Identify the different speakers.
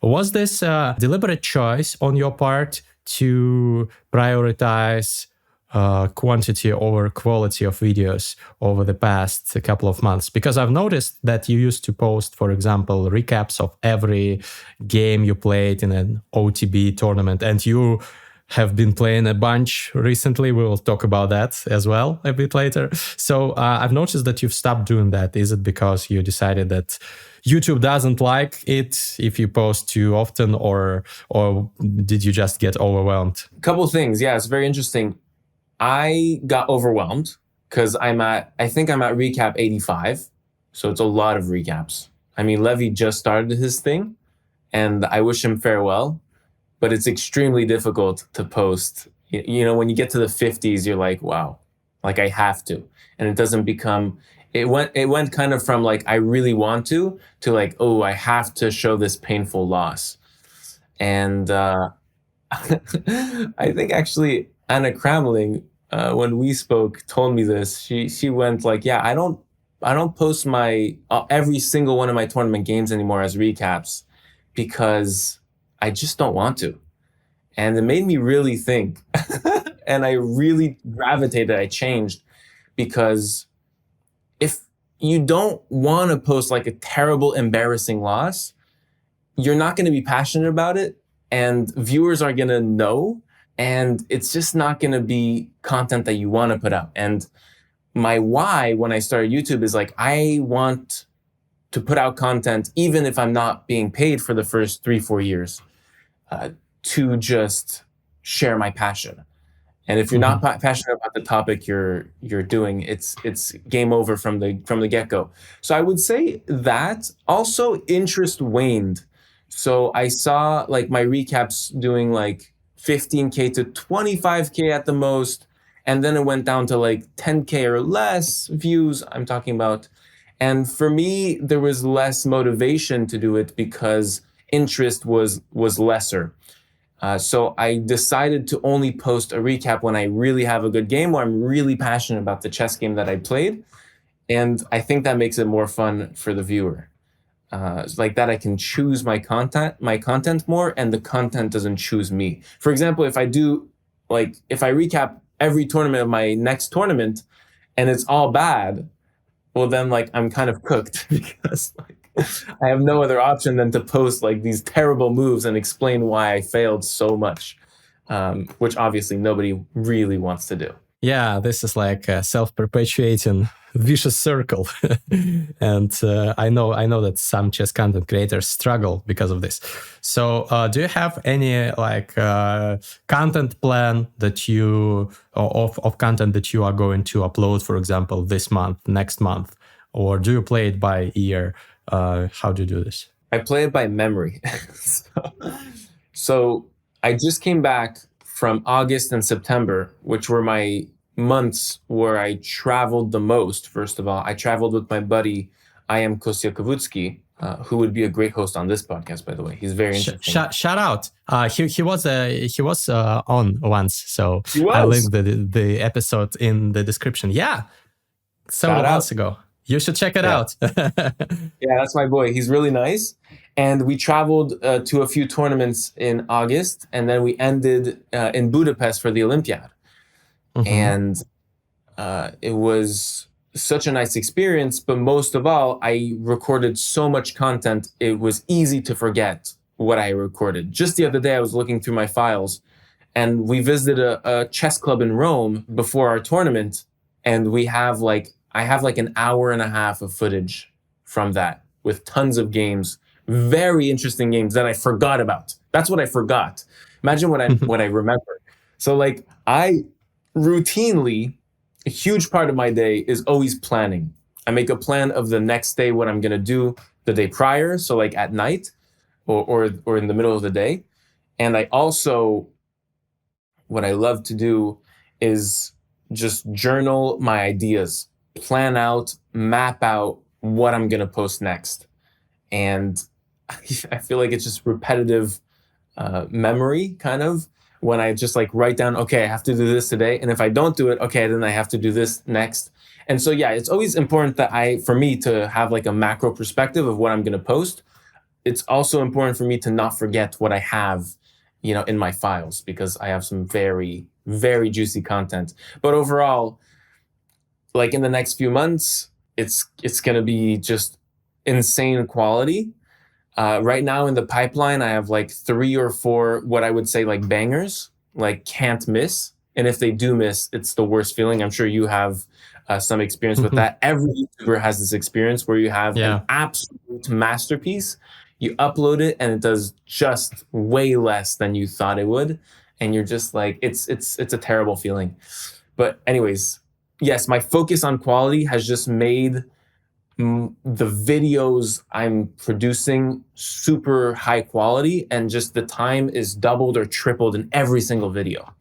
Speaker 1: Was this a deliberate choice on your part to prioritize quantity over quality of videos over the past couple of months? Because I've noticed that you used to post, for example, recaps of every game you played in an OTB tournament, and you have been playing a bunch recently. We will talk about that as well a bit later. So I've noticed that you've stopped doing that. Is it because you decided that YouTube doesn't like it if you post too often, or did you just get overwhelmed?
Speaker 2: A couple of things. Yeah, it's very interesting. I got overwhelmed because I think I'm at recap 85. So it's a lot of recaps. I mean, Levy just started his thing and I wish him farewell, but it's extremely difficult to post. You know, when you get to the 50s, you're like, wow, like I have to. And it doesn't become, it went kind of from like, I really want to like, oh, I have to show this painful loss. And I think actually Anna Kramling, when we spoke, told me this. She went like, yeah, I don't post my every single one of my tournament games anymore as recaps because I just don't want to. And it made me really think. And I really gravitated, I changed, because if you don't want to post like a terrible, embarrassing loss, you're not going to be passionate about it. And viewers are going to know, and it's just not going to be content that you want to put out. And my why when I started YouTube is like, I want to put out content, even if I'm not being paid for the first 3-4 years, to just share my passion. And if you're not passionate about the topic you're doing, it's game over from the get-go. So I would say that. Also, interest waned. So I saw like my recaps doing like 15K to 25K at the most. And then it went down to like 10K or less views, I'm talking about. And for me, there was less motivation to do it because interest was lesser. So I decided to only post a recap when I really have a good game, or I'm really passionate about the chess game that I played. And I think that makes it more fun for the viewer. Like that I can choose my content more, and the content doesn't choose me. For example, if I recap every tournament of my next tournament and it's all bad, well then like I'm kind of cooked because like I have no other option than to post like these terrible moves and explain why I failed so much, which obviously nobody really wants to do.
Speaker 1: Yeah, this is like a self-perpetuating vicious circle. And I know that some chess content creators struggle because of this. So do you have any like content plan that you of content that you are going to upload, for example, this month, next month, or do you play it by ear? How do you do this?
Speaker 2: I play it by memory. So I just came back from August and September, which were my months where I traveled the most. First of all, I traveled with my buddy, I am Kostya Kavutsky, who would be a great host on this podcast, by the way. He's very interesting.
Speaker 1: Shout out. He was on once, so I linked the episode in the description. Yeah, several months ago. You should check it out.
Speaker 2: Yeah, that's my boy. He's really nice. And we traveled to a few tournaments in August, and then we ended in Budapest for the Olympiad. And it was such a nice experience, but most of all, I recorded so much content, it was easy to forget what I recorded. Just the other day, I was looking through my files, and we visited a chess club in Rome before our tournament, and I have like an hour and a half of footage from that with tons of games, very interesting games that I forgot about. That's what I forgot. Imagine what I remember. So like I routinely, a huge part of my day is always planning. I make a plan of the next day, what I'm going to do the day prior. So like at night or in the middle of the day. And I also, what I love to do is just journal my ideas, plan out, map out what I'm going to post next. And I feel like it's just repetitive memory kind of, when I just like write down, okay, I have to do this today. And if I don't do it, okay, then I have to do this next. And so, yeah, it's always important that for me to have like a macro perspective of what I'm going to post. it's also important for me to not forget what I have, in my files, because I have some very, very juicy content. But overall, like in the next few months, it's gonna be just insane quality. Right now in the pipeline, I have like 3 or 4 what I would say like bangers, like can't miss. And if they do miss, it's the worst feeling. I'm sure you have some experience with that. Every YouTuber has this experience where you have
Speaker 1: Yeah.
Speaker 2: an absolute masterpiece, you upload it, and it does just way less than you thought it would, and you're just like, it's a terrible feeling. But anyways, yes, my focus on quality has just made the videos I'm producing super high quality, and just the time is doubled or tripled in every single video.